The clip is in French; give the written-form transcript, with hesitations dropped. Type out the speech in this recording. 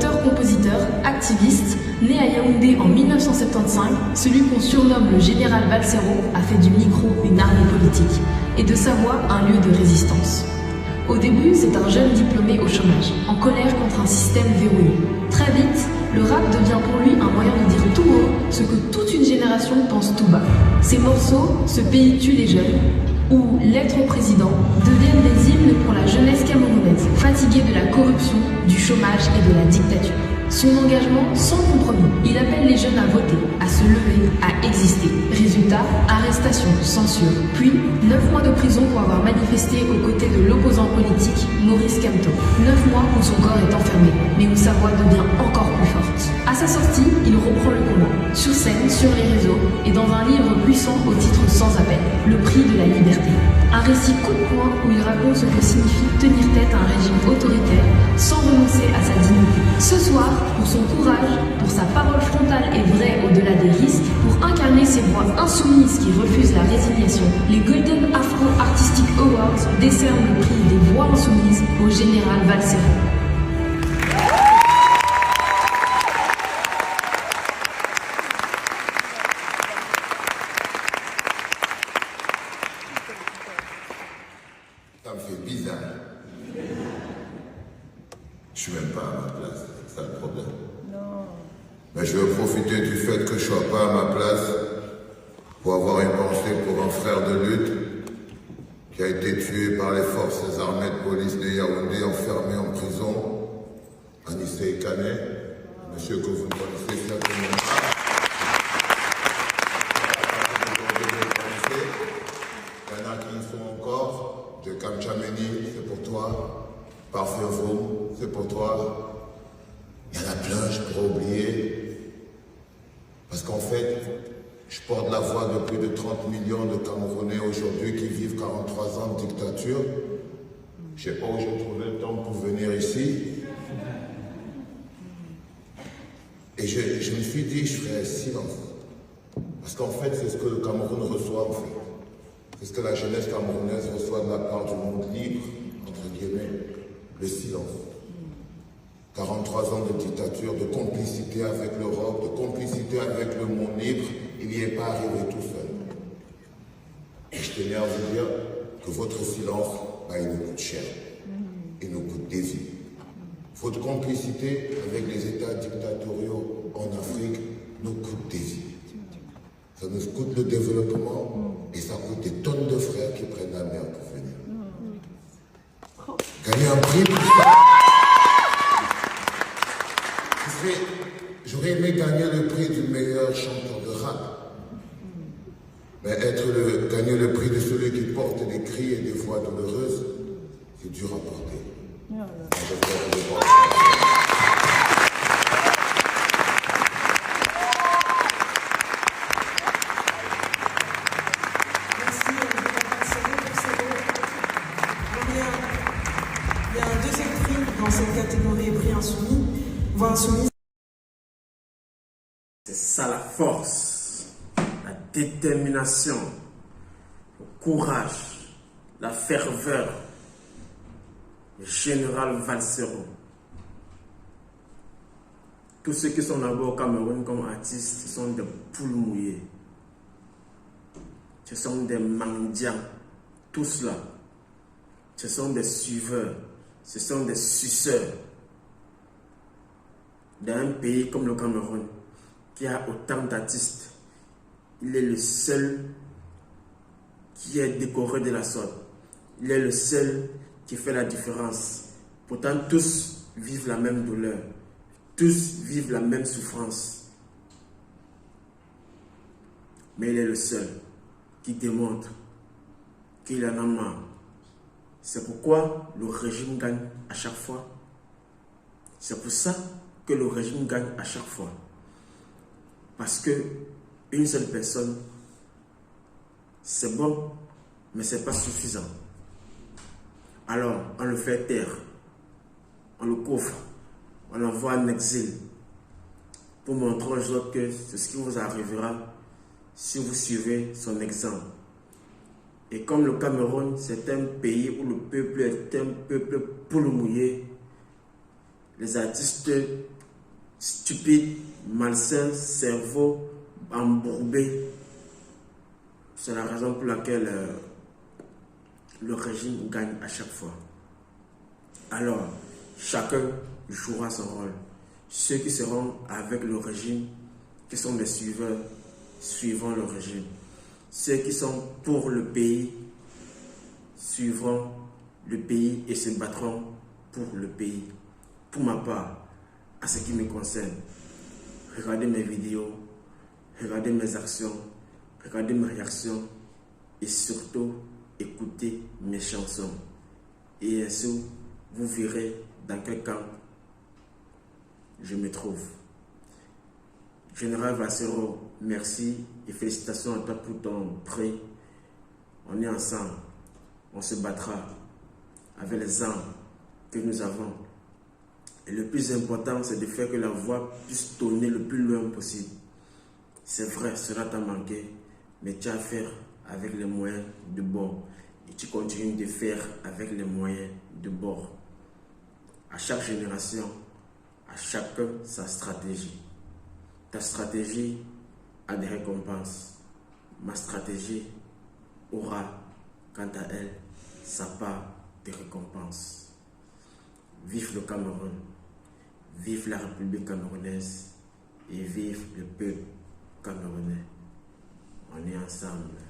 auteur-compositeur, activiste, né à Yaoundé en 1975, celui qu'on surnomme le général Valsero a fait du micro une arme politique et de sa voix un lieu de résistance. Au début, c'est un jeune diplômé au chômage, en colère contre un système verrouillé. Très vite, le rap devient pour lui un moyen de dire tout haut ce que toute une génération pense tout bas. Ses morceaux, Ce pays tue les jeunes, ou Lettre au président, deviennent des hymnes pour la jeunesse camerounaise, fatiguée de la corruption, du chômage et de la dictature. Son engagement sans compromis. Il appelle les jeunes à voter, à se lever, à exister. Résultat, arrestation, censure. Puis, 9 mois de prison pour avoir manifesté aux côtés de l'opposant politique Maurice Kamto. 9 mois où son corps est enfermé, mais où sa voix devient encore plus forte. À sa sortie, il reprend le combat. Sur scène, sur les réseaux, et dans un livre puissant au titre sans appel, Le prix de la liberté. Un récit coup de poing où il raconte ce que signifie tenir tête à un régime autoritaire sans renoncer à sa dignité. Ce soir, pour son courage, pour sa parole frontale et vraie au-delà des risques, pour incarner ces voix insoumises qui refusent la résignation, les Golden Afro Artistic Awards décernent le prix des voix insoumises au général Valsero. Ça me fait bizarre. Je suis même pas à ma place, c'est ça le problème. Non. Mais je veux profiter du fait que je sois pas à ma place pour avoir une pensée pour un frère de lutte qui a été tué par les forces armées de police de Yaoundé, enfermé en prison, Anissé Kané, monsieur que vous ne connaissez certainement pas. Il y en a qui y sont encore. De Kamchameni, c'est pour toi. Parfum, c'est pour toi. Il y en a plein, je pourrais oublier. Parce qu'en fait, je porte la voix de plus de 30 millions de Camerounais aujourd'hui qui vivent 43 ans de dictature. Je ne sais pas où j'ai trouvé le temps pour venir ici. Et je me suis dit, je ferais silence. Parce qu'en fait, c'est ce que le Cameroun reçoit en fait. C'est ce que la jeunesse camerounaise reçoit de la part du monde libre, entre guillemets, le silence. 43 ans de dictature, de complicité avec l'Europe, de complicité avec le monde libre, il n'y est pas arrivé tout seul. Et je tenais à vous dire que votre silence, il nous coûte cher. Il nous coûte des vies. Votre complicité avec les États dictatoriaux en Afrique nous coûte des vies. Ça nous coûte le développement et ça coûte des tonnes de frères qui prennent la mer pour venir. Gagner un prix pour ça. J'aurais aimé gagner le prix du meilleur chanteur de rap. Mais gagner le prix de celui qui porte des cris et des voix douloureuses, c'est dur à porter. Il y a un deuxième prix dans cette catégorie, prix insoumis, voix insoumise. C'est ça la force, la détermination, le courage, la ferveur. Le général Valsero. Tous ceux qui sont là-bas au Cameroun comme artistes, ce sont des poules mouillées. Ce sont des mendiants, tous là. Ce sont des suiveurs, ce sont des suceurs. Dans un pays comme le Cameroun, qui a autant d'artistes, il est le seul qui est décoré de la sorte. Il est le seul qui fait la différence. Pourtant, tous vivent la même douleur. Tous vivent la même souffrance. Mais il est le seul qui démontre qu'il en a marre. C'est pourquoi le régime gagne à chaque fois. C'est pour ça que le régime gagne à chaque fois. Parce que une seule personne, c'est bon, mais ce n'est pas suffisant. Alors, on le fait taire, on le coffre, on l'envoie en exil pour montrer aux autres que c'est ce qui vous arrivera si vous suivez son exemple. Et comme le Cameroun, c'est un pays où le peuple est un peuple poule mouillé, les artistes stupide, malsain, cerveau embourbé. C'est la raison pour laquelle le régime gagne à chaque fois. Alors, chacun jouera son rôle. Ceux qui seront avec le régime, qui sont des suiveurs, suivront le régime. Ceux qui sont pour le pays, suivront le pays et se battront pour le pays. Pour ma part, à ce qui me concerne, regardez mes vidéos, regardez mes actions, regardez mes réactions et surtout écoutez mes chansons. Et ainsi, vous verrez dans quel camp je me trouve. Général Valsero, merci et félicitations à toi pour ton prix. On est ensemble, on se battra avec les armes que nous avons. Et le plus important, c'est de faire que la voix puisse tourner le plus loin possible. C'est vrai, cela t'a manqué, mais tu as à faire avec les moyens de bord. Et tu continues de faire avec les moyens de bord. À chaque génération, à chacun sa stratégie. Ta stratégie a des récompenses. Ma stratégie aura, quant à elle, sa part de récompenses. Vive le Cameroun, vive la République camerounaise et vive le peuple camerounais. On est ensemble.